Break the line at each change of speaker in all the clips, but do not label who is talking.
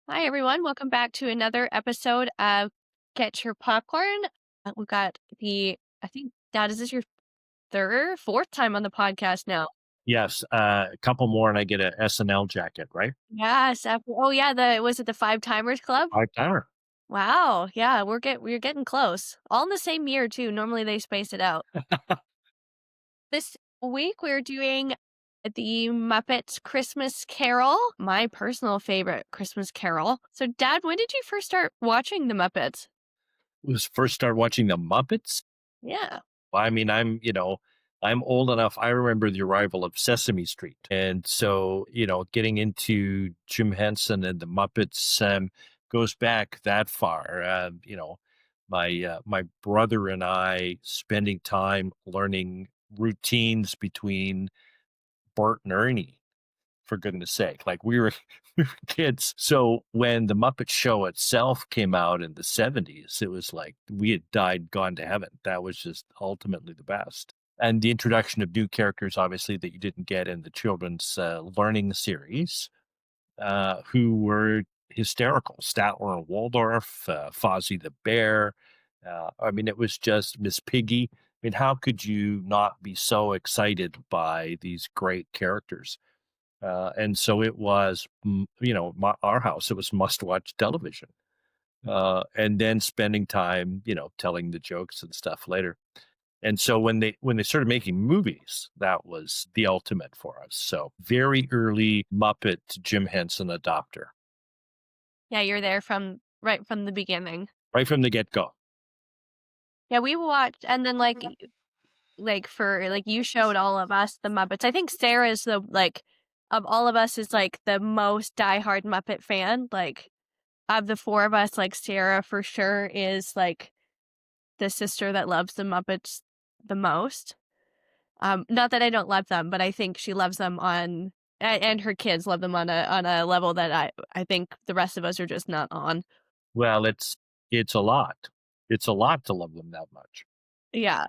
Hi, everyone. Welcome back to another episode of Get Your Popcorn. We've got I think, Dad, is this your fourth time on the podcast now?
Yes, a couple more and I get a SNL jacket, right?
Yes. Oh, yeah. Was it the Five Timers Club?
Five-timer.
Wow. Yeah. We're getting close. All in the same year, too. Normally they space it out. This week we're doing the Muppets Christmas Carol, my personal favorite Christmas Carol. So, Dad, when did you first start watching the Muppets?
Was first started watching the Muppets.
Yeah.
I mean, I'm old enough. I remember the arrival of Sesame Street, and so getting into Jim Henson and the Muppets goes back that far. My brother and I spending time learning routines between Bert and Ernie, for goodness sake. Like we were, we were kids. So when the Muppet Show itself came out in the 70s, it was like we had died, gone to heaven. That was just ultimately the best. And the introduction of new characters, obviously, that you didn't get in the children's learning series, who were hysterical. Statler and Waldorf, Fozzie the Bear. I mean, it was just Miss Piggy. I mean, how could you not be so excited by these great characters? And so it was, our house, it was must watch television. And then spending time, telling the jokes and stuff later. And so when they started making movies, that was the ultimate for us. So very early Muppet Jim Henson adopter,
Yeah, you're there from right from the beginning.
right from the get go.
Yeah, we watched and then, you showed all of us the Muppets. I think Sarah's of all of us is, the most diehard Muppet fan, of the 4 of us, Sarah for sure is, the sister that loves the Muppets the most. Not that I don't love them, but I think she loves them and her kids love them on a level that I think the rest of us are just not on.
Well, it's a lot. It's a lot to love them that much.
Yeah.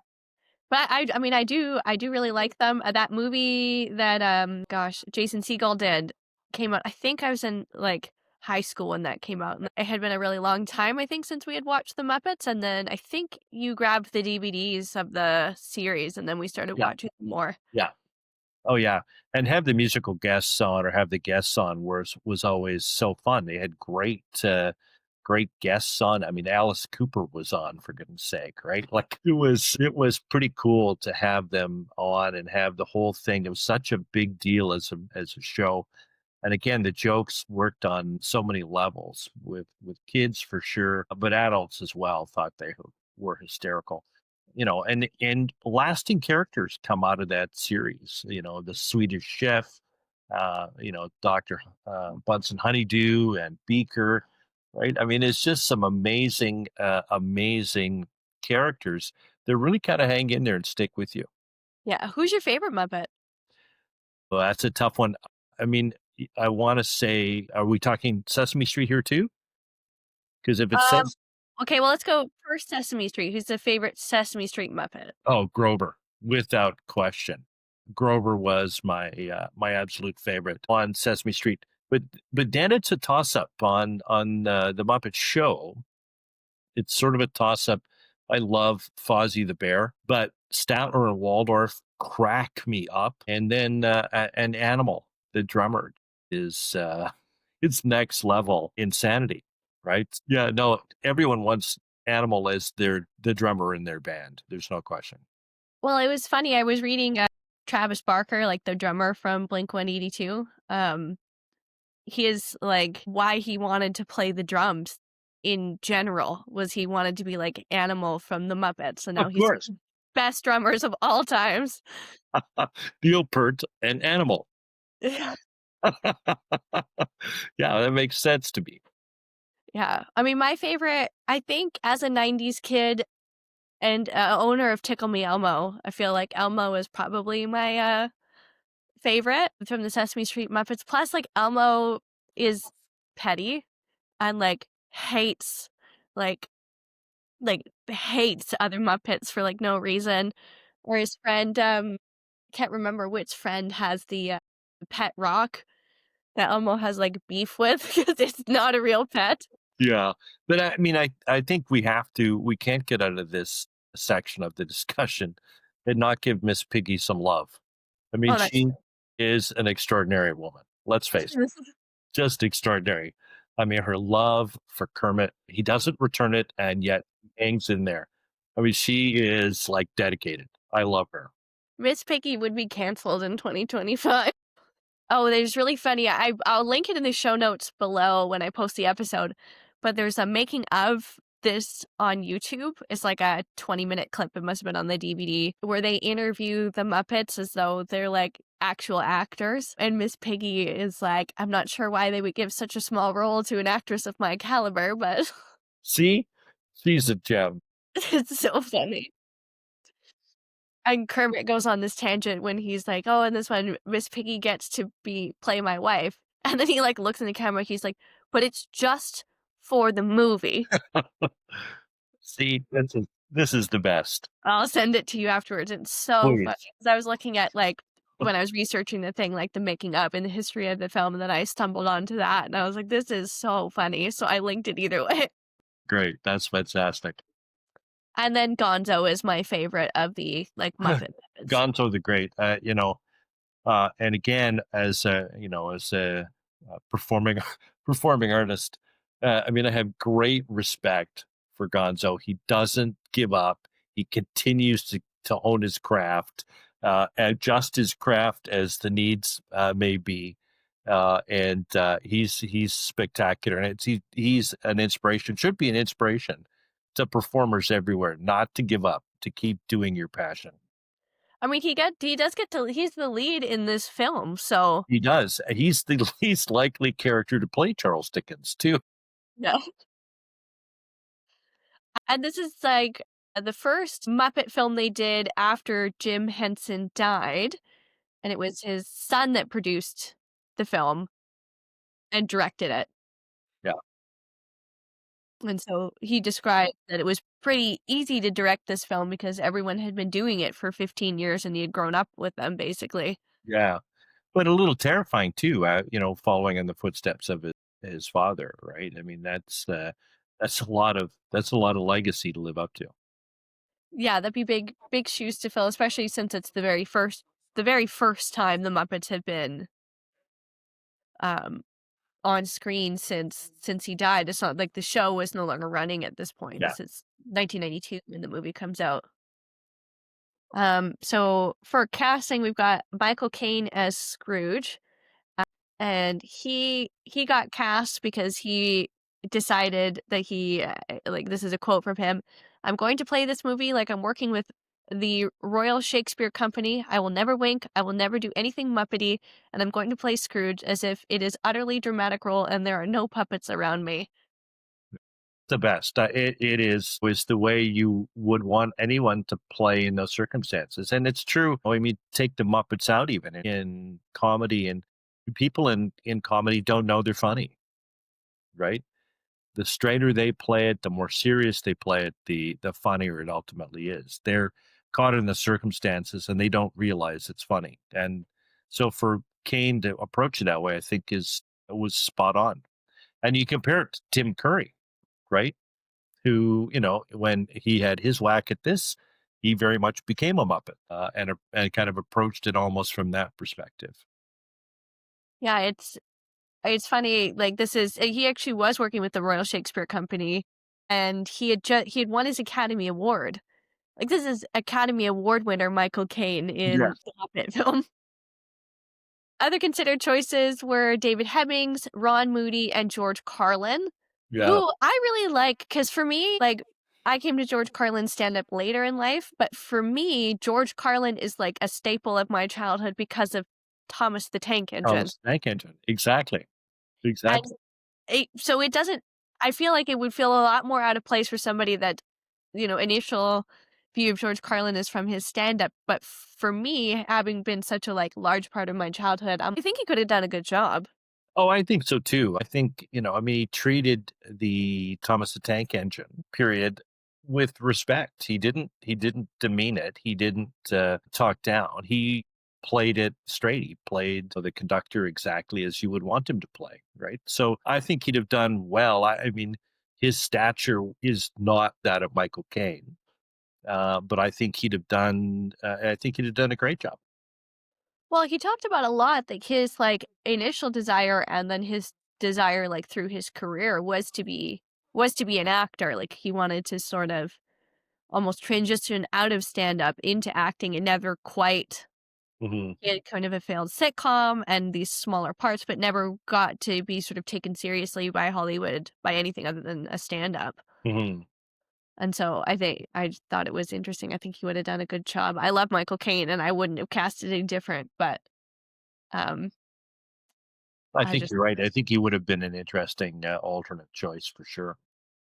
But I mean, I do really like them. That movie that, gosh, Jason Segel did came out I think I was in, high school when that came out, and it had been a really long time, I think, since we had watched The Muppets, and then I think you grabbed the DVDs of the series, and then we started
Yeah,
watching more.
yeah. Oh yeah, and have the musical guests on or have the guests on was always so fun. They had great guests on. I mean, Alice Cooper was on, for goodness sake, right? Like it was pretty cool to have them on and have the whole thing. It was such a big deal as a show. And again, the jokes worked on so many levels with kids for sure, but adults as well thought they were hysterical. And lasting characters come out of that series. The Swedish Chef, Doctor Bunsen Honeydew and Beaker, right? I mean, it's just some amazing characters that really kind of hang in there and stick with you.
Yeah, who's your favorite Muppet?
Well, that's a tough one. I mean, I want to say, are we talking Sesame Street here too? Because if it
Um,
says,
okay, well, let's go first Sesame Street. Who's the favorite Sesame Street Muppet?
oh, Grover, without question, Grover was my absolute favorite on Sesame Street. But then it's a toss up on the Muppet Show. It's sort of a toss up. I love Fozzie the Bear, but Statler and Waldorf crack me up. And then an Animal, the drummer, is it's next level insanity, right? Yeah, no, everyone wants Animal as the drummer in their band. There's no question.
Well, it was funny, I was reading, Travis Barker, the drummer from Blink-182, why he wanted to play the drums in general was he wanted to be like Animal from the Muppets, so now
Of
he's
course.
best drummers of all times.
Neil Peart and Animal.
Yeah.
Yeah, that makes sense to me.
Yeah. I mean, my favorite, I think as a 90s kid and, owner of Tickle Me Elmo, I feel like Elmo is probably my, favorite from the Sesame Street Muppets. Plus, Elmo is petty and, hates, like hates other Muppets for, no reason. Or his friend, can't remember which friend has the pet rock, that Elmo has, like, beef with because it's not a real pet.
Yeah. But I mean, I think we can't get out of this section of the discussion and not give Miss Piggy some love. I mean,
Oh, that's
she is an extraordinary woman. Let's face it,
true.
just extraordinary. I mean, her love for Kermit, he doesn't return it and yet hangs in there. I mean, she is like dedicated. I love her.
Miss Piggy would be canceled in 2025. Oh, there's really funny I'll link it in the show notes below when I post the episode, but there's a making of this on YouTube. It's like a 20-minute clip, it must have been on the DVD, where they interview the Muppets as though they're, like, actual actors, and Miss Piggy is like, "I'm not sure why they would give such a small role to an actress of my caliber, but
See, she's a gem.
it's so funny." And Kermit goes on this tangent when he's like, "Oh, and this one, Miss Piggy gets to play my wife." And then he, like, looks in the camera, he's like, "But it's just for the movie."
See, this is the best.
I'll send it to you afterwards, it's so funny
Please.
'cause I was looking at, like when I was researching the thing, like, the making of and the history of the film, and then I stumbled onto that, and I was like, "This is so funny," so I linked it either way.
Great. That's fantastic.
And then Gonzo is my favorite of the, like, Muppets.
Gonzo the Great. And again, as a performing performing artist, I mean, I have great respect for Gonzo. He doesn't give up. He continues to hone his craft, adjust his craft as the needs may be, and he's spectacular. And he's an inspiration. Should be an inspiration to performers everywhere. Not to give up. To keep doing your passion.
I mean, he does get to he's the lead in this film, so
He does. He's the least likely character to play Charles Dickens, too.
yeah. And this is, like, the first Muppet film they did after Jim Henson died, and it was his son that produced the film and directed it.
Yeah.
And so he described that it was pretty easy to direct this film because everyone had been doing it for 15 years and he had grown up with them, basically.
Yeah. But a little terrifying too, following in the footsteps of his father, right? I mean, that's a lot of legacy to live up to.
Yeah, that'd be big shoes to fill, especially since it's the very first time the Muppets have been, um, on screen since he died. It's not like the show was no longer running at this point.
Yeah.
This is 1992 when the movie comes out. So for casting, we've got Michael Caine as Scrooge, and he got cast because he decided that like this is a quote from him, "I'm going to play this movie like I'm working with the Royal Shakespeare Company. I will never wink, I will never do anything Muppety, and I'm going to play Scrooge as if it is utterly dramatic role and there are no puppets around me."
The best. It is the way you would want anyone to play in those circumstances. And it's true. I mean, take the Muppets out even in comedy, and people in comedy don't know they're funny, right? The straighter they play it, the more serious they play it, the funnier it ultimately is. They're caught in the circumstances and they don't realize it's funny. And so for Kane to approach it that way, I think is was spot on. And you compare it to Tim Curry, right? Who, when he had his whack at this, he very much became a Muppet, and kind of approached it almost from that perspective.
Yeah, it's funny, like, this is he actually was working with the Royal Shakespeare Company, and he had won his Academy Award. Like, this is Academy Award winner Michael Caine
Yeah.
in the Muppet film. Other considered choices were David Hemmings, Ron Moody, and George Carlin,
Yeah.
who I really like because for me, like, I came to George Carlin's stand-up later in life, but for me, George Carlin is, like, a staple of my childhood because of Thomas the Tank Engine.
Thomas the Tank Engine. Exactly.
And
Exactly.
so it doesn't I feel like it would feel a lot more out of place for somebody that, initial view of George Carlin is from his stand-up, but for me, having been such a, like, large part of my childhood, I think he could have done a good job.
Oh, I think so too. I think, I mean, he treated the Thomas the Tank Engine period with respect. He didn't demean it. He didn't talk down. He played it straight. He played the conductor exactly as you would want him to play, right? So I think he'd have done well. I mean, his stature is not that of Michael Caine, but I think he'd have done. I think he'd have done a great job.
Well, he talked about a lot, like, his, like, initial desire and then his desire, like, through his career was to be an actor, like, he wanted to sort of almost transition out of stand-up into acting and never quite
Hmm.
he had kind of a failed sitcom and these smaller parts, but never got to be sort of taken seriously by Hollywood by anything other than a stand-up.
Hmm.
And so I just thought it was interesting. I think he would have done a good job. I love Michael Caine, and I wouldn't have cast it any different, but, um,
I
I
think
just
you're right. I think he would have been an interesting alternate choice for sure.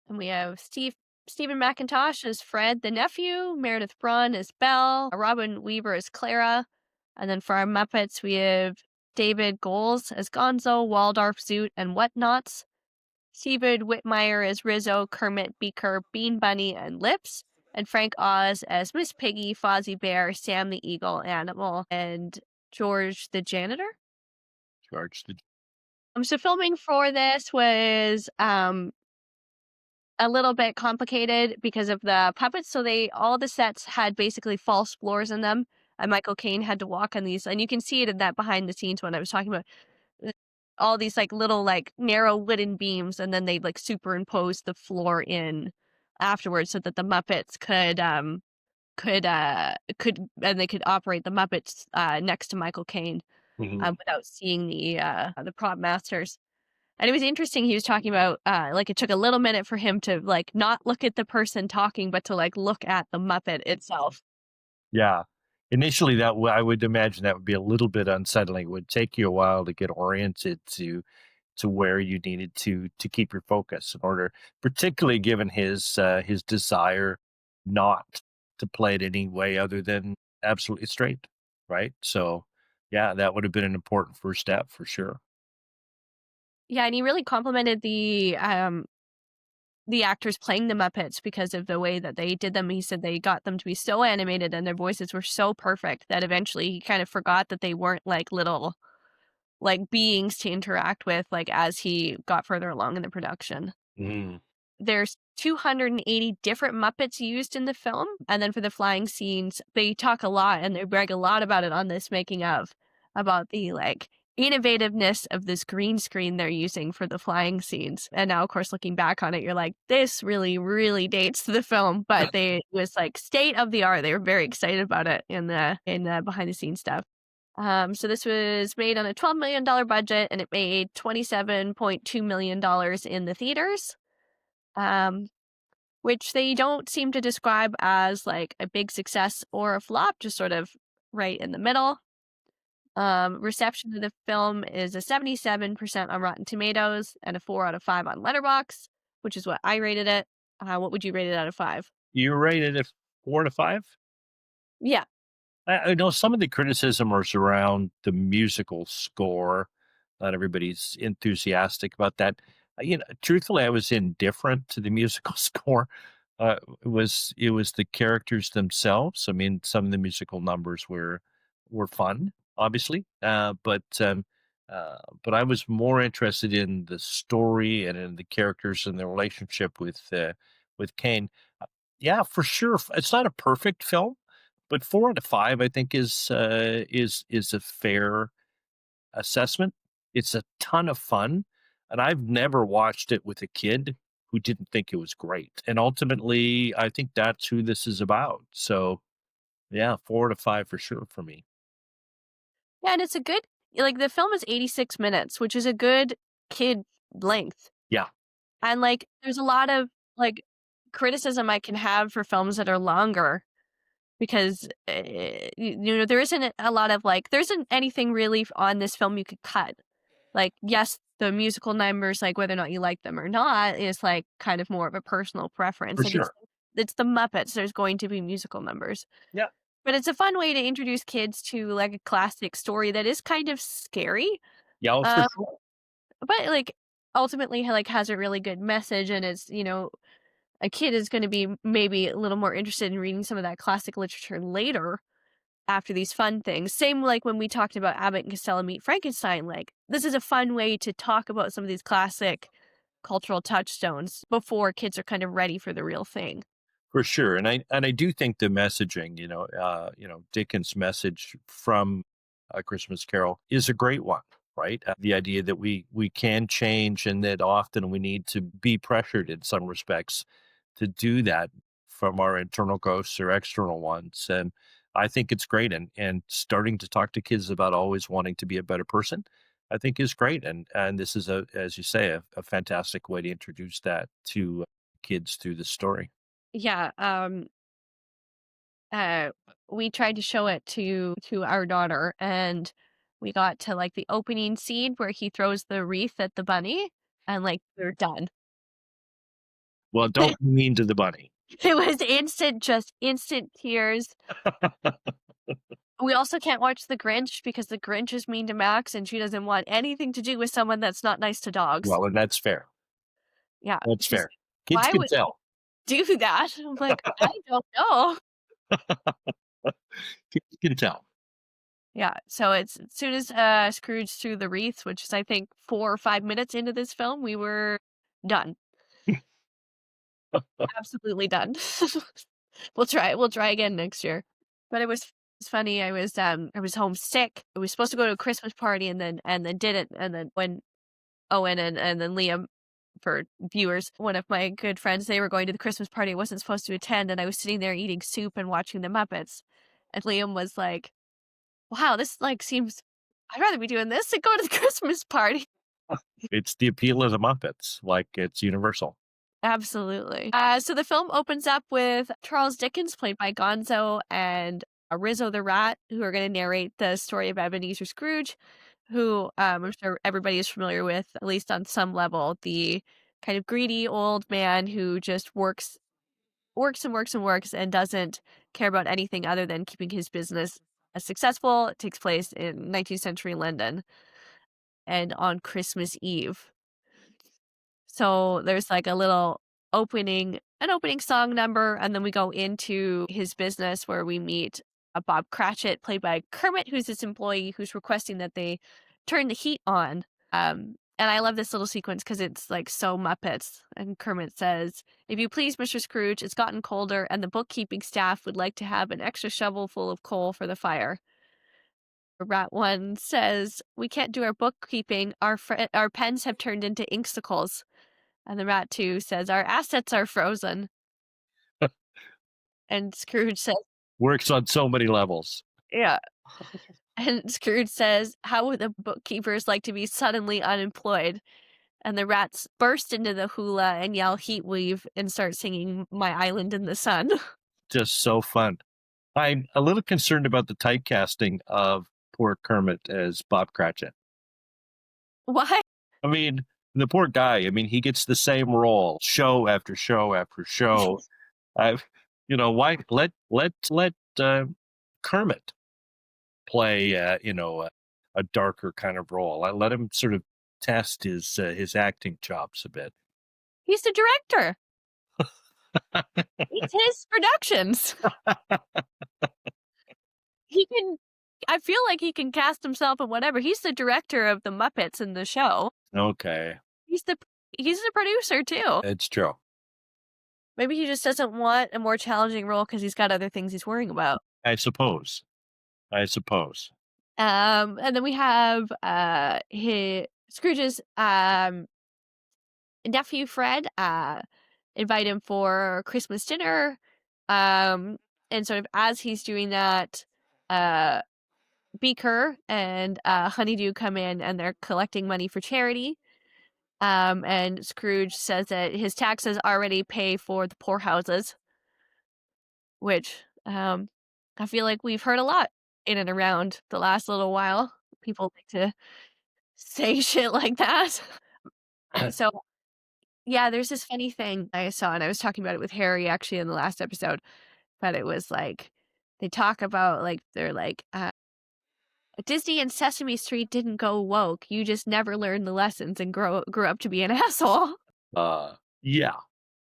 and we have Stephen McIntosh as Fred the nephew, Meredith Braun as Belle, Robin Weaver as Clara, and then for our Muppets, we have David Goles as Gonzo, Waldorf, Zoot, and Whatnots, Stephen Whitmire as Rizzo, Kermit, Beaker, Bean Bunny, and Lips, and Frank Oz as Miss Piggy, Fozzie Bear, Sam the Eagle Animal, and George the Janitor.
George,
So filming for this was a little bit complicated because of the puppets. So they all the sets had basically false floors in them, and Michael Caine had to walk on these, and you can see it in that behind the scenes when I was talking about uh, all these like little like narrow wooden beams, and then they like superimpose the floor in afterwards so that the Muppets could and they could operate the Muppets next to Michael Caine
hmm
without seeing the prop masters. And it was interesting, he was talking about, like, it took a little minute for him to, like, not look at the person talking, but to, like, look at the Muppet itself.
Yeah. Initially, I would imagine that would be a little bit unsettling. It would take you a while to get oriented to where you needed to keep your focus in order, particularly given his desire not to play it any way other than absolutely straight, right? So, yeah, that would have been an important first step for sure.
Yeah, and he really complimented the actors playing the Muppets because of the way that they did them. He said they got them to be so animated and their voices were so perfect that eventually he kind of forgot that they weren't, like, little, like, beings to interact with, like, as he got further along in the production.
Mm,
There's 280 different Muppets used in the film, and then for the flying scenes, they talk a lot and they brag a lot about it on this making of, about the, like, innovativeness of this green screen they're using for the flying scenes. And now, of course, looking back on it, you're like, "This really, really dates the film," but they it was, like, state of the art. They were very excited about it in the behind the scenes stuff. So this was made on a $12 million budget, and it made $27.2 million in the theaters. Um, which they don't seem to describe as like a big success or a flop, just sort of right in the middle. Reception of the film is a 77% on Rotten Tomatoes and a 4 out of 5 on Letterboxd, which is what I rated it. What would you rate it out of 5?
you rated it 4 to 5?
Yeah.
I know some of the criticism was around the musical score. Not everybody's enthusiastic about that. Truthfully, I was indifferent to the musical score. It was the characters themselves. I mean, some of the musical numbers were fun, obviously, but I was more interested in the story and in the characters and the relationship with Kane. Yeah, for sure. It's not a perfect film, but 4 out of 5, I think, is a fair assessment. It's a ton of fun, and I've never watched it with a kid who didn't think it was great, and ultimately, I think that's who this is about. So, yeah, 4 to 5 for sure for me.
Yeah, and it's a good like the film is 86 minutes, which is a good kid length.
Yeah,
And like there's a lot of like criticism I can have for films that are longer because, there isn't a lot of, like there isn't anything really on this film you could cut. Like, yes, the musical numbers, like, whether or not you like them or not is, like, kind of more of a personal preference.
for
Like,
sure.
it's the Muppets, there's going to be musical numbers.
Yeah.
But it's a fun way to introduce kids to, like, a classic story that is kind of scary,
Yeah, oh, for
um,
sure.
but, like, ultimately, like, has a really good message and is, a kid is gonna be maybe a little more interested in reading some of that classic literature later. after these fun things. Same like when we talked about Abbott and Costello Meet Frankenstein, like, this is a fun way to talk about some of these classic cultural touchstones before kids are kind of ready for the real thing.
For sure, and I do think the messaging, Dickens' message from A Christmas Carol is a great one, right? The idea that we can change, and that often we need to be pressured in some respects to do that from our internal ghosts or external ones, and I think it's great, and starting to talk to kids about always wanting to be a better person, I think is great, and this is as you say, a fantastic way to introduce that to kids through the story.
Yeah, uh, we tried to show it to our daughter, and we got to, like, the opening scene where he throws the wreath at the bunny, and, like, we're done.
Well, don't be mean to the bunny.
It was instant, just instant tears. We also can't watch The Grinch because The Grinch is mean to Max, and she doesn't want anything to do with someone that's not nice to dogs.
Well, and that's fair.
Yeah,
That's
she's
fair.
like,
Kids
"Why
can
would
tell.
you do that?" I'm like, "I don't know."
Kids can tell.
Yeah, so it's as soon as, Scrooge threw the wreath, which is, I think, 4 or 5 minutes into this film, we were done. Absolutely done. We'll try again next year. But it's funny, I was homesick. I was supposed to go to a Christmas party and then didn't, and then when Owen and then Liam, for viewers, one of my good friends, they were going to the Christmas party I wasn't supposed to attend, and I was sitting there eating soup and watching the Muppets, and Liam was like, "Wow, this, like, seems I'd rather be doing this than go to the Christmas party."
It's the appeal of the Muppets, like, it's universal.
Absolutely. So the film opens up with Charles Dickens, played by Gonzo, and Rizzo the Rat, who are going to narrate the story of Ebenezer Scrooge, who I'm sure everybody is familiar with, at least on some level, the kind of greedy old man who just works and works and works and doesn't care about anything other than keeping his business successful. It takes place in 19th century London and on Christmas Eve. So there's like a little an opening song number, and then we go into his business where we meet a Bob Cratchit, played by Kermit, who's this employee who's requesting that they turn the heat on. And I love this little sequence because it's like so Muppets. And Kermit says, "If you please, Mr. Scrooge, it's gotten colder, and the bookkeeping staff would like to have an extra shovel full of coal for the fire." Rat one says, "We can't do our bookkeeping. Our pens have turned into inksicles." And the rat 2 says, "Our assets are frozen." And Scrooge says,
Works on so many levels.
"Yeah." And Scrooge says, "How would the bookkeepers like to be suddenly unemployed?" And the rats burst into the hula and yell heat wave and start singing My Island in the Sun.
Just so fun. I'm a little concerned about the typecasting of poor Kermit as Bob Cratchit.
Why?
I mean, the poor guy, I mean, he gets the same role show after show after show. I've why let Kermit play, a darker kind of role. I let him sort of test his acting chops a bit.
He's the director. It's his productions. He can I feel like he can cast himself in whatever. He's the director of the Muppets in the show.
Okay,
He's the he's the producer too.
it's true.
Maybe he just doesn't want a more challenging role because he's got other things he's worrying about.
I suppose. I suppose.
And then we have his Scrooge's nephew Fred invite him for Christmas dinner. And sort of as he's doing that, uh Beaker and Honeydew come in and they're collecting money for charity. And Scrooge says that his taxes already pay for the poorhouses, which I feel like we've heard a lot in and around the last little while. People like to say shit like that. So, yeah, there's this funny thing I saw, and I was talking about it with Harry actually in the last episode, but it was like they talk about like they're like Disney and Sesame Street didn't go woke. You just never learned the lessons and grew up to be an asshole,
Yeah.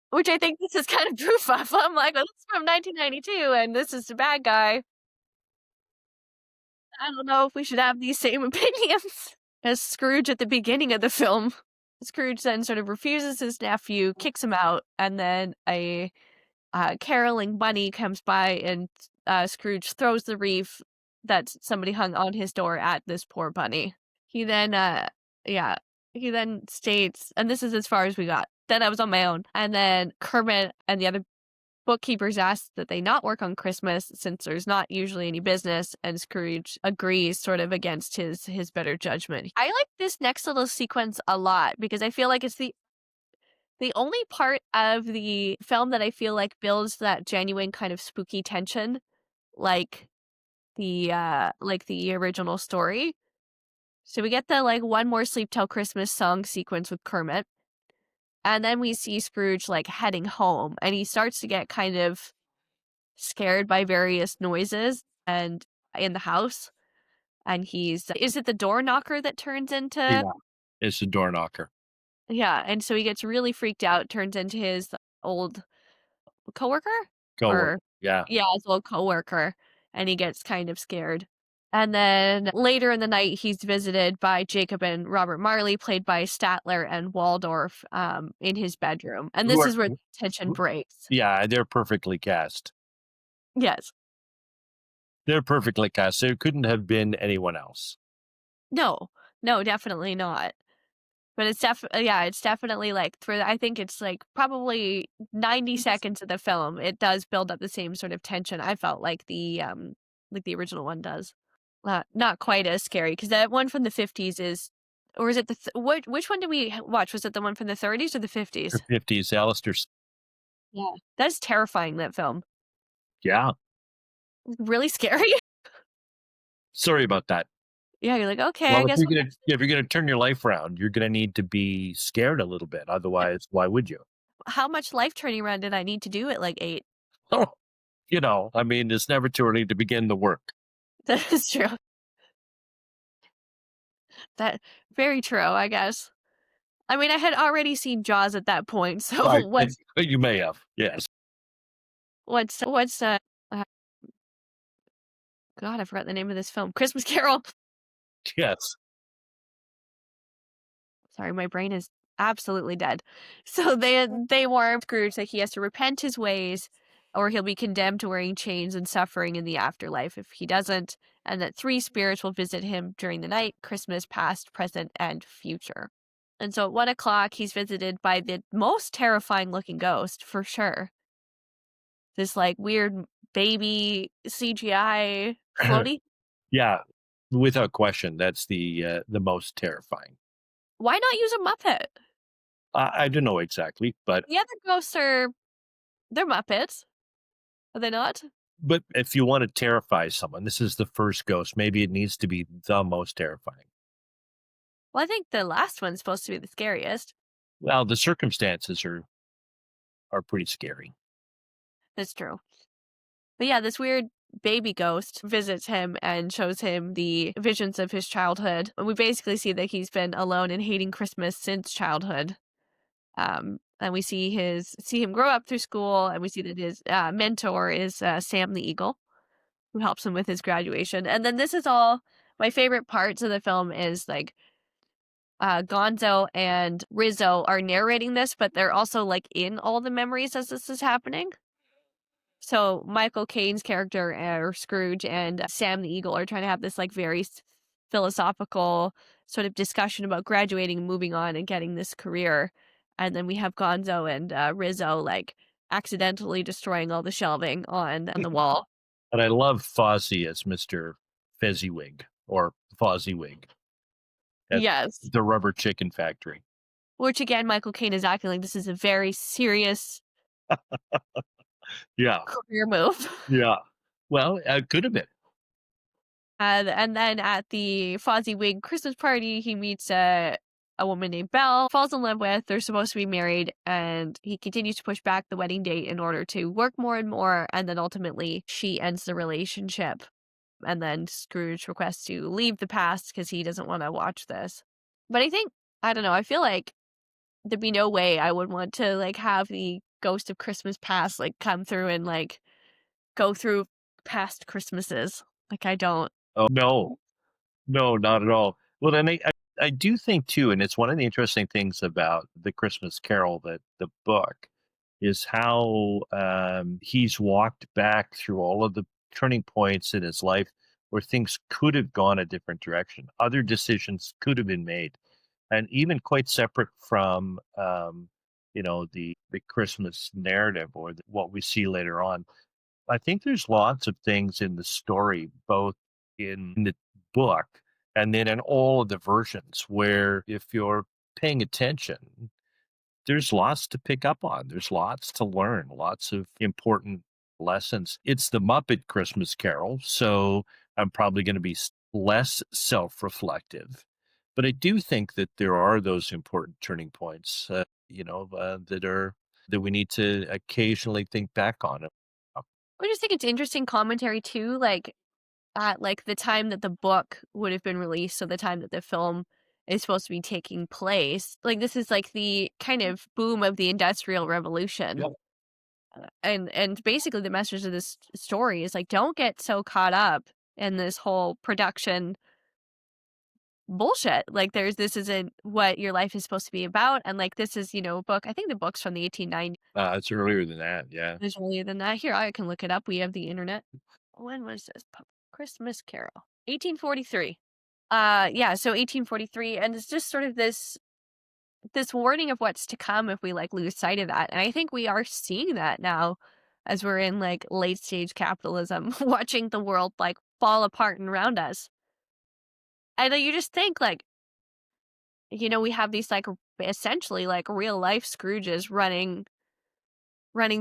which I think this is kind of proof of. I'm like, well, this is from 1992, and this is the bad guy. I don't know if we should have these same opinions as Scrooge at the beginning of the film. Scrooge then sort of refuses his nephew, kicks him out, and then a caroling bunny comes by and Scrooge throws the wreath that somebody hung on his door at this poor bunny. He then, yeah, he then states, and this is as far as we got. Then I was on my own. And then Kermit and the other bookkeepers ask that they not work on Christmas since there's not usually any business, and Scrooge agrees sort of against his better judgment. I like this next little sequence a lot because I feel like it's the only part of the film that I feel like builds that genuine kind of spooky tension, like like the original story. So we get the like one more sleep till Christmas song sequence with Kermit. And then we see Scrooge like heading home and he starts to get kind of scared by various noises and in the house. And is it the door knocker that turns into,
Yeah. It's a door knocker.
yeah. And so he gets really freaked out, turns into his old coworker
Coworker.
or,
Yeah.
yeah, his old coworker. And he gets kind of scared. And then later in the night, he's visited by Jacob and Robert Marley, played by Statler and Waldorf, in his bedroom. And
Who
this
are
is where the tension breaks.
yeah, they're perfectly cast.
Yes.
They're perfectly cast. There couldn't have been anyone else.
No. No, definitely not. But it's definitely like I think it's like probably 90 seconds of the film. It does build up the same sort of tension. I felt like the original one does. Not quite as scary because that one from the 50s is, or is it which one did we watch? Was it the one from the 30s or the
The
50s?
50s, Alistair's
Yeah. That's terrifying, that film.
yeah.
Really scary.
Sorry about that.
Yeah, you're like, "Okay, I
Well,
guess we'll
if you're gonna turn your life around, you're gonna need to be scared a little bit.
yeah.
Otherwise, why would you?
How much life turning around did I need to do at, like, 8?"
Oh, I mean, it's never too early to begin the work.
That is true. That very true, I guess. I mean, I had already seen Jaws at that point,
Right,
so
and you may have, yes,
what's, uh God, I forgot the name of this film. Christmas Carol.
yes.
Sorry, my brain is absolutely dead. So they warn Scrooge that he has to repent his ways or he'll be condemned to wearing chains and suffering in the afterlife if he doesn't, and that 3 spirits will visit him during the night, Christmas past, present, and future. And so at 1 o'clock, he's visited by the most terrifying looking ghost, for sure. This like weird baby CGI floaty.
Yeah, without question, that's the most terrifying.
Why not use a Muppet?
I don't know exactly,
The other ghosts they're Muppets, are they not?
but if you wanna terrify someone, this is the first ghost, maybe it needs to be the most terrifying.
Well, I think the last one's supposed to be the scariest.
Well, the circumstances are pretty scary.
That's true. But yeah, this weird baby ghost visits him and shows him the visions of his childhood. And we basically see that he's been alone and hating Christmas since childhood. And we see him grow up through school, and we see that his mentor is Sam the Eagle, who helps him with his graduation. And then this is all my favorite parts of the film is like Gonzo and Rizzo are narrating this, but they're also like in all the memories as this is happening. So Michael Caine's character or Scrooge and Sam the Eagle are trying to have this like very philosophical sort of discussion about graduating and moving on and getting this career. And then we have Gonzo and Rizzo like accidentally destroying all the shelving on the wall.
And I love Fozzie as Mr. Fezziwig or Fozziewig at
Yes.
the rubber chicken factory.
Which again, Michael Caine is acting like this is a very serious
Yeah,
career move.
yeah. Well, could have been.
And then at the Fozzie Christmas party, he meets a woman named Belle, falls in love with. They're supposed to be married, and he continues to push back the wedding date in order to work more and more. And then ultimately, she ends the relationship. And then Scrooge requests to leave the past because he doesn't want to watch this. But I don't know, I feel like there'd be no way I would want to like have the ghost of Christmas past like come through and like go through past Christmases. Like I don't.
Oh, no. No, not at all. Well, then I do think too, and it's one of the interesting things about the Christmas Carol, that the book, is how he's walked back through all of the turning points in his life where things could have gone a different direction. Other decisions could have been made, and even quite separate from the Christmas narrative or what we see later on. I think there's lots of things in the story, both in the book and then in all of the versions, where if you're paying attention, there's lots to pick up on. There's lots to learn, lots of important lessons. It's the Muppet Christmas Carol, so I'm probably going to be less self reflective. But I do think that there are those important turning points, that we need to occasionally think back on.
I just think it's interesting commentary too, like at like the time that the book would have been released, so the time that the film is supposed to be taking place. Like this is like the kind of boom of the Industrial Revolution.
Yep.
And basically the message of this story is like don't get so caught up in this whole production bullshit. Like this isn't what your life is supposed to be about. And like this is, a book. I think the book's from the 1890s.
It's earlier than that, yeah.
It's earlier than that. Here, I can look it up. We have the internet. When was this? Christmas Carol. 1843. Yeah, so 1843, and it's just sort of this warning of what's to come if we like lose sight of that. And I think we are seeing that now as we're in like late stage capitalism, watching the world like fall apart around us. And then you just think like, we have these like essentially like real life Scrooges running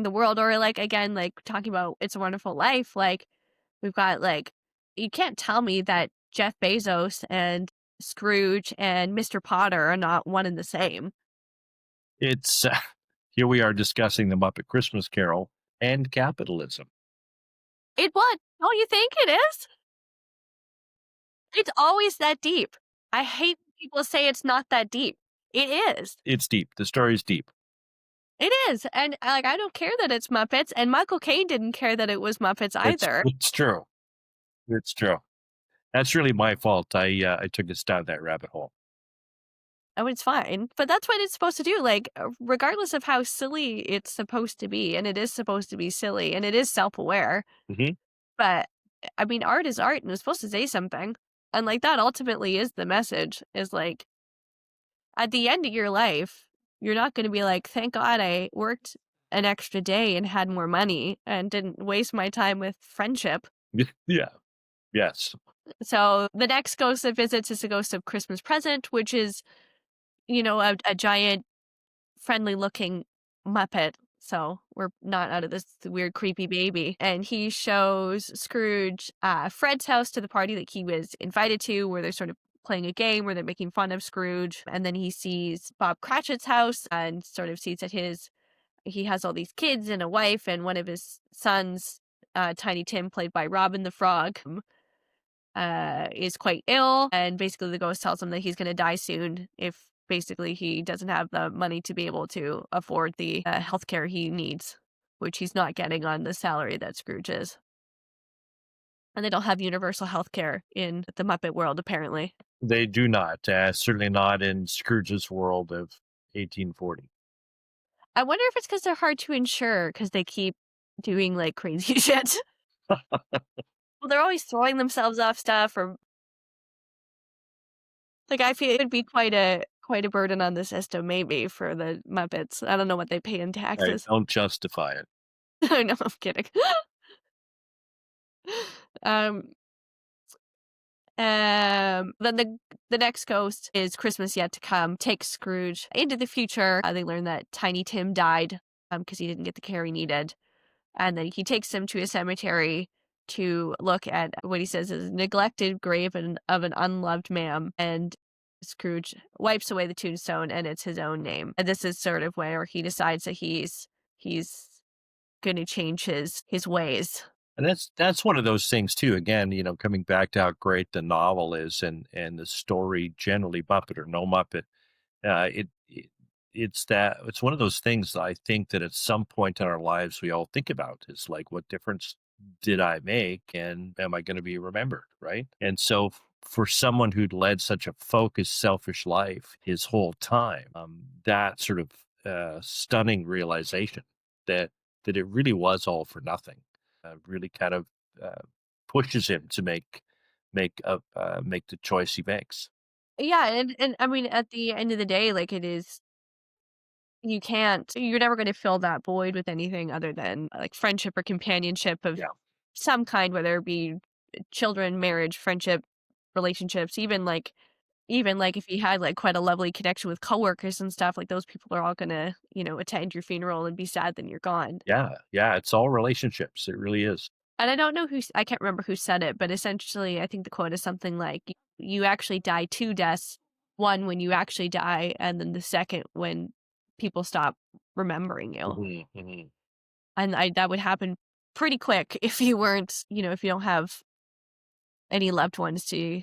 the world, or like again, like talking about It's a Wonderful Life, like we've got like you can't tell me that Jeff Bezos and Scrooge and Mr. Potter are not one and the same.
It's here we are discussing the Muppet Christmas Carol and capitalism.
It what? Don't you think it is? It's always that deep. I hate when people say it's not that deep. It is.
It's deep. The story's deep.
It is. And like I don't care that it's Muppets, and Michael Caine didn't care that it was Muppets
It's
either.
it's true. It's true. That's really my fault. I took us down that rabbit hole.
Oh, it's fine. But that's what it's supposed to do. Like, regardless of how silly it's supposed to be, and it is supposed to be silly, and it is self aware.
Mhm.
But I mean, art is art and it's supposed to say something. And like that ultimately is the message is like at the end of your life, you're not going to be like, thank God I worked an extra day and had more money and didn't waste my time with friendship.
Yeah. Yes.
So the next ghost that visits is the ghost of Christmas Present, which is, a giant friendly looking Muppet. So we're not out of this weird, creepy baby. And he shows Scrooge Fred's house to the party that he was invited to, where they're sort of playing a game where they're making fun of Scrooge. And then he sees Bob Cratchit's house and sort of sees that he has all these kids and a wife, and one of his sons, Tiny Tim, played by Robin the Frog, is quite ill, and basically the ghost tells him that he's going to die soon if basically he doesn't have the money to be able to afford the healthcare he needs, which he's not getting on the salary that Scrooge is. And they don't have universal healthcare in the Muppet world, apparently.
They do not. Certainly not in Scrooge's world of 1840.
I wonder if it's because they're hard to insure because they keep doing like crazy shit. Well, they're always throwing themselves off stuff, or like I feel it would be quite a burden on the system, maybe for the Muppets. I don't know what they pay in
Right.
taxes.
Don't justify it.
No, I'm kidding. Um, then the next ghost is Christmas Yet to Come. Takes Scrooge into the future. They learn that Tiny Tim died because he didn't get the care he needed, and then he takes him to a cemetery to look at what he says is a neglected grave of an unloved man. And Scrooge wipes away the tombstone, and it's his own name. And this is sort of where he decides that he's going to change his ways.
And that's one of those things too. Again, coming back to how great the novel is and the story generally, Muppet or no Muppet, it's one of those things that I think that at some point in our lives we all think about is like, what difference did I make, and am I going to be remembered, right? And so, for someone who'd led such a focused, selfish life his whole time, that sort of stunning realization that it really was all for nothing, really kind of uh, pushes him to make the choice he makes.
Yeah, and I mean, at the end of the day, like, you're never gonna fill that void with anything other than, like, friendship or companionship of
Yeah.
some kind, whether it be children, marriage, friendship, relationships, even, like, if you had, like, quite a lovely connection with coworkers and stuff, like, those people are all gonna, attend your funeral and be sad that you're gone.
Yeah, yeah, it's all relationships. It really is.
And I don't know I can't remember who said it, but essentially, I think the quote is something like, "You actually die 2 deaths, 1 when you actually die, and then the second when people stop remembering you."
Mhm, mhm.
And that would happen pretty quick if you weren't, if you don't have any loved ones to.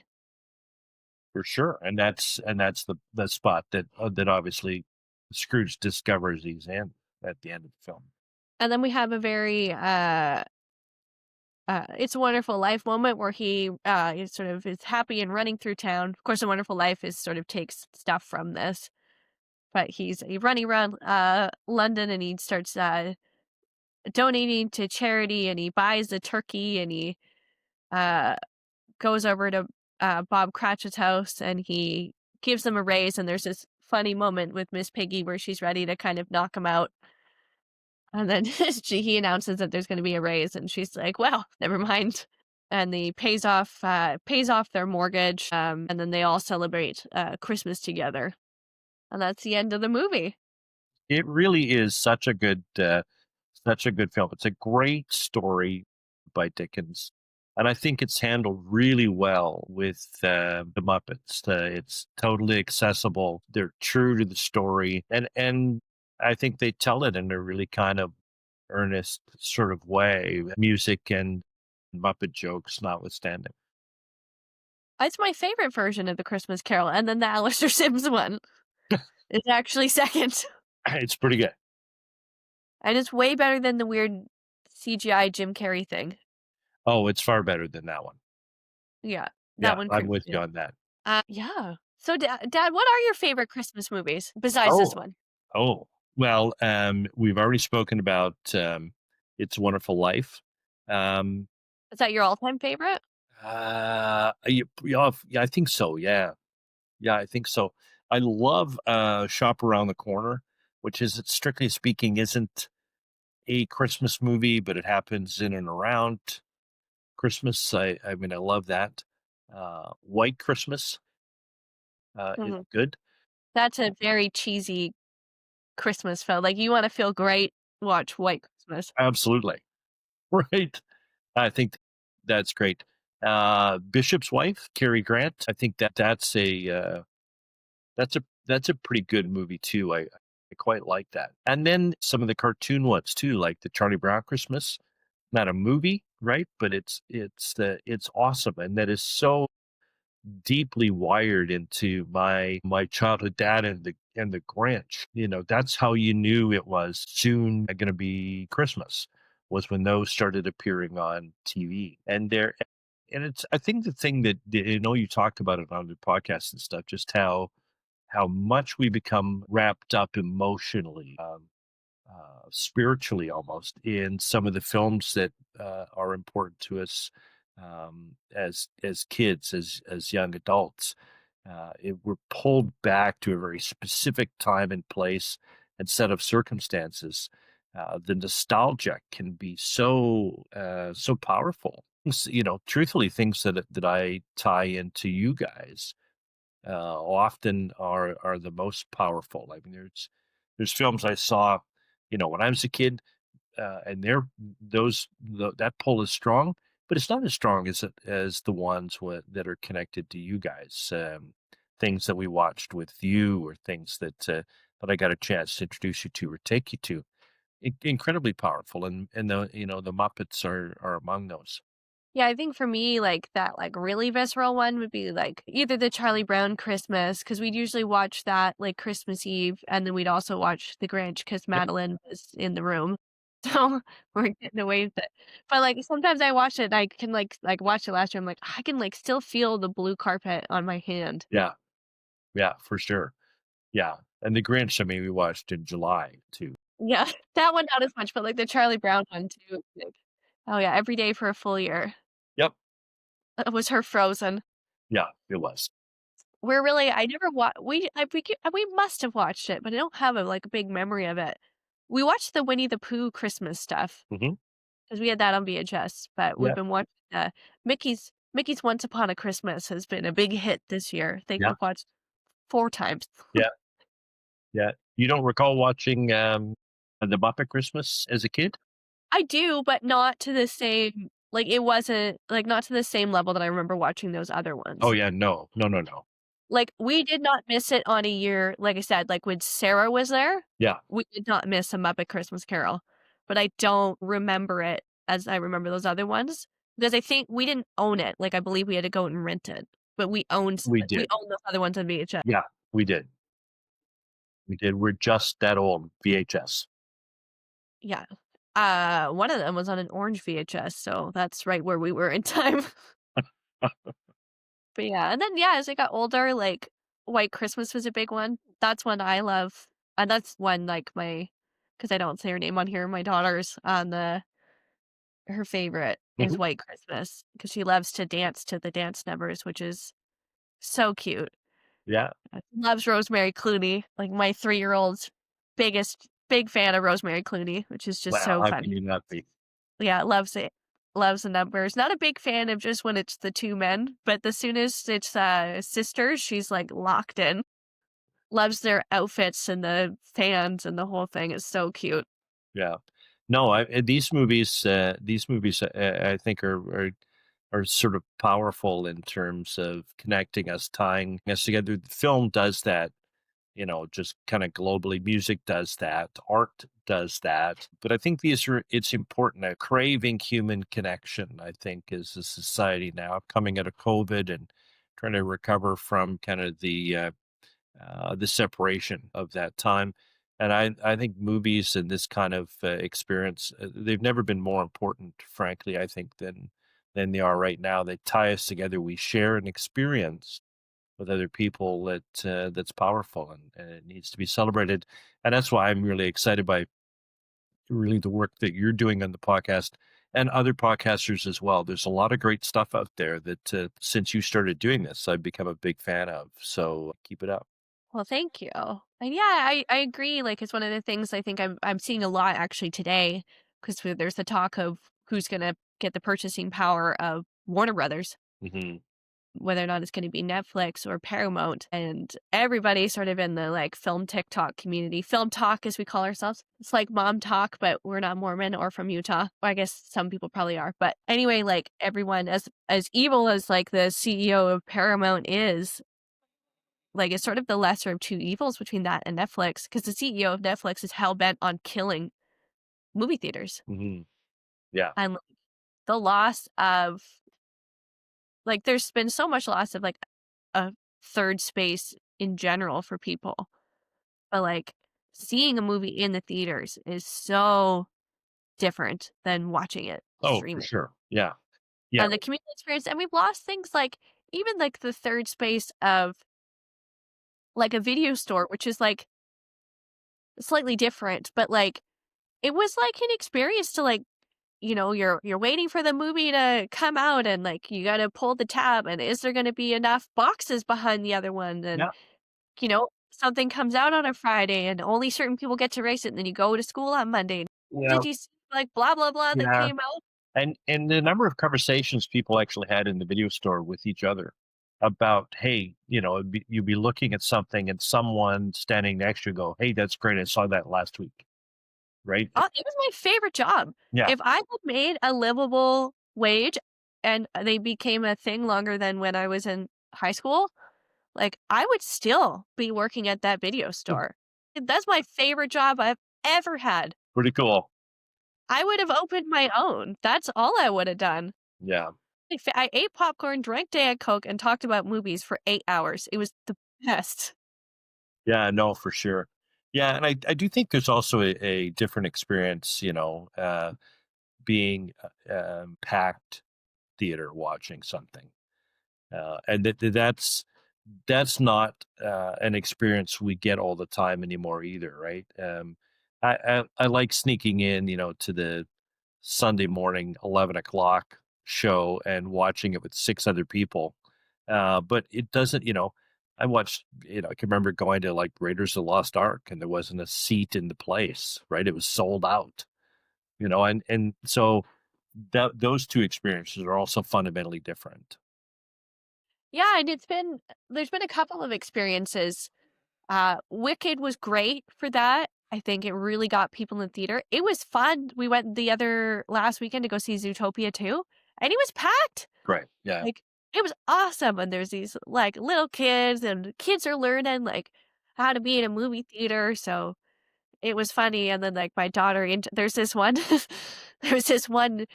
For sure, and that's the spot that that obviously Scrooge discovers he's in at the end of the film.
And then we have a very, It's a Wonderful Life moment where he, is happy and running through town. Of course, A Wonderful Life is sort of takes stuff from this, but he's running around, London, and he starts, donating to charity, and he buys a turkey, and he, uh, goes over to, Bob Cratchit's house, and he gives them a raise, and there's this funny moment with Miss Piggy where she's ready to kind of knock him out, and then he announces that there's gonna be a raise, and she's like, "Well, never mind." And he pays off their mortgage, and then they all celebrate, Christmas together, and that's the end of the movie.
It really is such a good film. It's a great story by Dickens, and I think it's handled really well with the Muppets. It's totally accessible. They're true to the story, and I think they tell it in a really kind of earnest sort of way, music and Muppet jokes notwithstanding.
It's my favorite version of the Christmas Carol, and then the Alistair Sims one is actually second,
It's pretty good.
and it's way better than the weird CGI Jim Carrey thing.
Oh, it's far better than that one.
Yeah, that
Yeah,
one
I'm
creeps
with
me
you
out.
on that.
Yeah. So, Dad, what are your favorite Christmas movies besides this
Oh,
one?
oh, well, we've already spoken about It's a Wonderful Life. Um,
Is that your all-time favorite?
yeah, I think so. Yeah, yeah, I think so. I love Shop Around the Corner, which is, strictly speaking, isn't a Christmas movie, but it happens in and around Christmas. I mean, I love that. White Christmas is
Mhm.
good.
That's a very cheesy Christmas film, like, you wanna feel great, watch White Christmas.
Absolutely. Right. I think that's great. Bishop's Wife, Cary Grant. I think that's a pretty good movie too. I quite like that. And then some of the cartoon ones too, like the Charlie Brown Christmas. Not a movie, right? But it's awesome, and that is so deeply wired into my childhood. Dad and the Grinch. You know, that's how you knew it was soon going to be Christmas, was when those started appearing on TV. And it's, I think, the thing that, you know, you talk about it on the podcast and stuff, just how much we become wrapped up emotionally, spiritually almost, in some of the films that are important to us, as kids, as young adults. We're pulled back to a very specific time and place and set of circumstances. The nostalgia can be so powerful. You know, truthfully, things that I tie into you guys often are the most powerful. I mean, there's films I saw, you know, when I was a kid, and that pull is strong, but it's not as strong as the ones that are connected to you guys. Things that we watched with you, or things that I got a chance to introduce you to or take you to. Incredibly powerful, and the Muppets are among those.
Yeah, I think for me, like, that, like, really visceral one would be, like, either the Charlie Brown Christmas, because 'cause we'd usually watch that, like, Christmas Eve, and then we'd also watch The Grinch because
Yep.
Madeline was in the room. So, we're getting away with it. But, like, sometimes I watch it and I can, watch it last year, I'm like, I can, like, still feel the blue carpet on my hand.
Yeah, yeah, for sure. Yeah, and The Grinch, I mean, we watched in July too.
Yeah, that one not as much, but, like, the Charlie Brown one too, like, oh, yeah, every day for a full year.
Yep.
Was her Frozen.
Yeah, it was.
We're really I never wa we must have watched it, but I don't have a, like, a big memory of it. We watched the Winnie the Pooh Christmas stuff
Mhm.
because we had that on VHS, but we've
Yeah,
been watching, Mickey's Once Upon a Christmas has been a big hit this year. I think
yeah,
we've watched 4 times.
yeah, yeah. You don't recall watching, The Muppet Christmas as a kid?
I do, but not to the same it wasn't not to the same level that I remember watching those other
Oh,
ones.
yeah, no. No, no, no.
Like, we did not miss it on a year like I said, like, when Sarah was there,
Yeah,
we did not miss A Muppet Christmas Carol, but I don't remember it as I remember those other ones, because I think we didn't own it, like, I believe we had to go and rent it, but
we
we
did.
owned those other ones on VHS.
Yeah, we did. We did. We're just that old, VHS.
Yeah. One of them was on an orange VHS, so that's right where we were in time. But yeah, and then, yeah, as I got older, like, White Christmas was a big one. That's one I love, and that's one, like, my because I don't say her name on here, my daughter's on the her favorite is
Mhm.
White Christmas because she loves to dance to the dance numbers, which is so cute.
Yeah.
Loves Rosemary Clooney, like, my three-year-old's big fan of Rosemary Clooney, which is just
Wow,
so
how can
funny.
you not be?
Yeah, loves it. Loves the numbers. Not a big fan of just when it's the 2 men, but the soon as it's, sisters, she's, like, locked in. Loves their outfits and the fans and the whole thing is so cute.
Yeah. No, these movies, I think are sort of powerful in terms of connecting us, tying us together. The film does that, just kind of globally. Music does that, art does that. But I think it's important, craving human connection, I think, as a society now, coming out of COVID and trying to recover from kind of the separation of that time. And I think movies and this kind of experience, they've never been more important, frankly, I think, than they are right now. They tie us together. We share an experience with other people that's powerful, and it needs to be celebrated. And that's why I'm really excited by really the work that you're doing on the podcast and other podcasters as well. There's a lot of great stuff out there that since you started doing this, I've become a big fan of. So keep it up.
Well, thank you. And yeah, I agree, like, it's one of the things I think I'm seeing a lot actually today, 'cause there's the talk of who's gonna get the purchasing power of Warner Brothers.
Hmm.
Whether or not it's gonna be Netflix or Paramount, and everybody sort of in the, like, film TikTok community, film talk as we call ourselves. It's like mom talk, but we're not Mormon or from Utah. Well, I guess some people probably are, but anyway, like, everyone as evil as, like, the CEO of Paramount is, like, it's sort of the lesser of 2 evils between that and Netflix, because the CEO of Netflix is hell-bent on killing movie theaters,
Hmm. Yeah.
and, like, the loss of there's been so much loss of, like, a 3rd space in general for people, but, like, seeing a movie in the theaters is so different than watching it
Oh, for
streaming,
sure. Yeah. Yeah.
and the community experience and we've lost things like even, like, the 3rd space of, like, a video store, which is, like, slightly different, but, like, it was, like, an experience to, like, you're waiting for the movie to come out and, like, you gotta pull the tab, and is there gonna be enough boxes behind the other one, and
Yeah.
something comes out on a Friday and only certain people get to race it, and then you go to school on Monday.
Yeah.
Did you see, like, blah, blah, blah that
Yeah.
came out?
And the number of conversations people actually had in the video store with each other about, hey, you'd be looking at something and someone standing next to you go, hey, that's great. I saw that last week. Right.
It was my favorite job.
Yeah.
If I had made a livable wage and they became a thing longer than when I was in high school, like, I would still be working at that video store. That's my favorite job I've ever had.
Pretty cool.
I would have opened my own. That's all I would have done.
Yeah.
I ate popcorn, drank Diet Coke, and talked about movies for 8 hours. It was the best.
Yeah. No, for sure. Yeah, and I do think there's also a different experience, being, packed theater watching something, and that's not, an experience we get all the time anymore either, right? I like sneaking in, to the Sunday morning 11 o'clock show and watching it with 6 other people, but it doesn't, I watched, I can remember going to, like, Raiders of the Lost Ark, and there wasn't a seat in the place, right? It was sold out, and so that those 2 experiences are also fundamentally different.
Yeah, and there's been a couple of experiences. Wicked was great for that. I think it really got people in the theater. It was fun. We went the other last weekend to go see Zootopia 2, and it was packed.
Right, yeah,
Like, it was awesome, and there's these, like, little kids, and kids are learning, like, how to be in a movie theater, so it was funny, and then, like, my daughter there's this one there's this one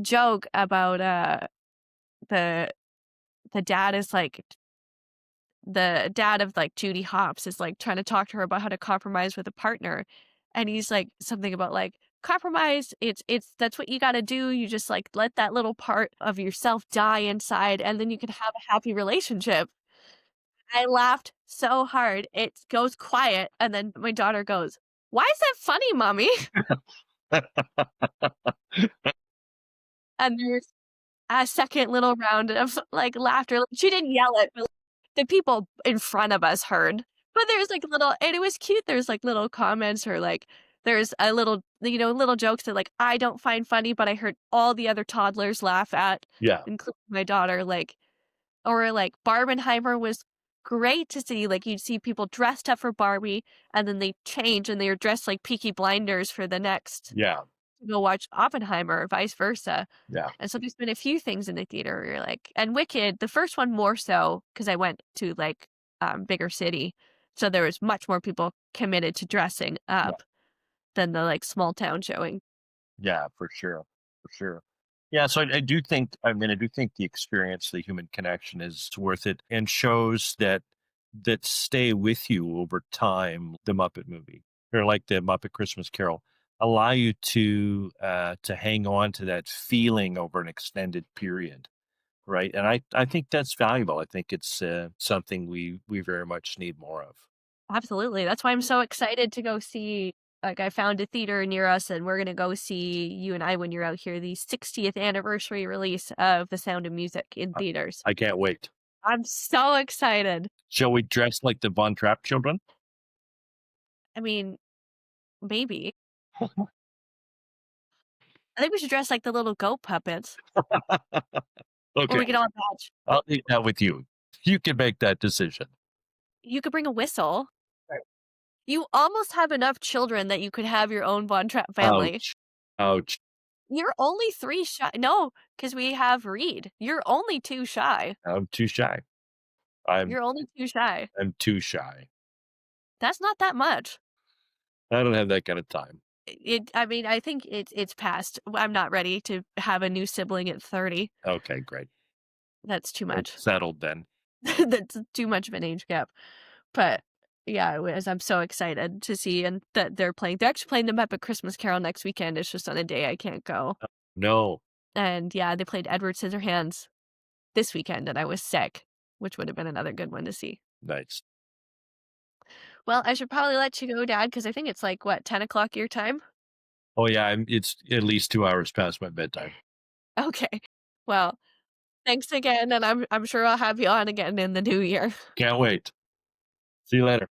joke about, the the dad is, like the dad of, like, Judy Hopps is, like, trying to talk to her about how to compromise with a partner, and he's like something about, like, "Compromise, it's that's what you gotta do, you just, like, let that little part of yourself die inside, and then you can have a happy relationship." I laughed so hard, it goes quiet, and then my daughter goes, "Why is that funny, mommy?" And there's a second little round of, like, laughter. Like, she didn't yell it, but, like, the people in front of us heard. But there's, like, little and it was cute. There's, like, little comments or, like, there's a little little jokes that, like, I don't find funny, but I heard all the other toddlers laugh at,
yeah,
including my daughter, like or, like, Barbenheimer was great to see. Like, you'd see people dressed up for Barbie, and then they change, and they were dressed like Peaky Blinders for the next
yeah,
to go watch Oppenheimer or vice versa.
yeah,
And so there's been a few things in the theater where you're like and Wicked, the first one more so because I went to, like, bigger city, so there was much more people committed to dressing
yeah.
up than the, like, small town showing.
Yeah, for sure. Yeah, so I do think, I do think the experience, the human connection is worth it, and shows that stay with you over time. The Muppet movie, or like the Muppet Christmas Carol, allow you to hang on to that feeling over an extended period, right? And I think that's valuable. I think it's something we very much need more of.
Absolutely, that's why I'm so excited to go see like, I found a theater near us, and we're gonna go see you and I, when you're out here, the 60th anniversary release of The Sound of Music in
I,
theaters.
I can't wait.
I'm so excited.
Shall we dress like the Von Trapp children?
I mean, maybe. I think we should dress like the little goat puppets, or
Okay.
we could all match.
I'll leave that with you. You can make that decision.
You could bring a whistle.
Right.
You almost have enough children that you could have your own Von Trapp family.
Ouch. Ouch.
You're only 3 shy no, because we have Reed. You're only 2 shy.
I'm too shy. I'm
You're only 2 shy.
I'm too shy.
That's not that much.
I don't have that kind of time.
I mean, I think it's past. I'm not ready to have a new sibling at 30.
Okay, great.
That's too
We're
much.
settled then.
That's too much of an age gap. But, yeah, I'm so excited to see and that they're actually playing the Muppet Christmas Carol next weekend. It's just on a day I can't go.
No.
And, yeah, they played Edward Scissorhands this weekend, and I was sick, which would have been another good one to see.
Nice.
Well, I should probably let you go, Dad, because I think it's, like, what, 10 o'clock your time?
Oh yeah, it's at least 2 hours past my bedtime.
Okay. Well, thanks again, and I'm sure I'll have you on again in the new year.
Can't wait. See you later.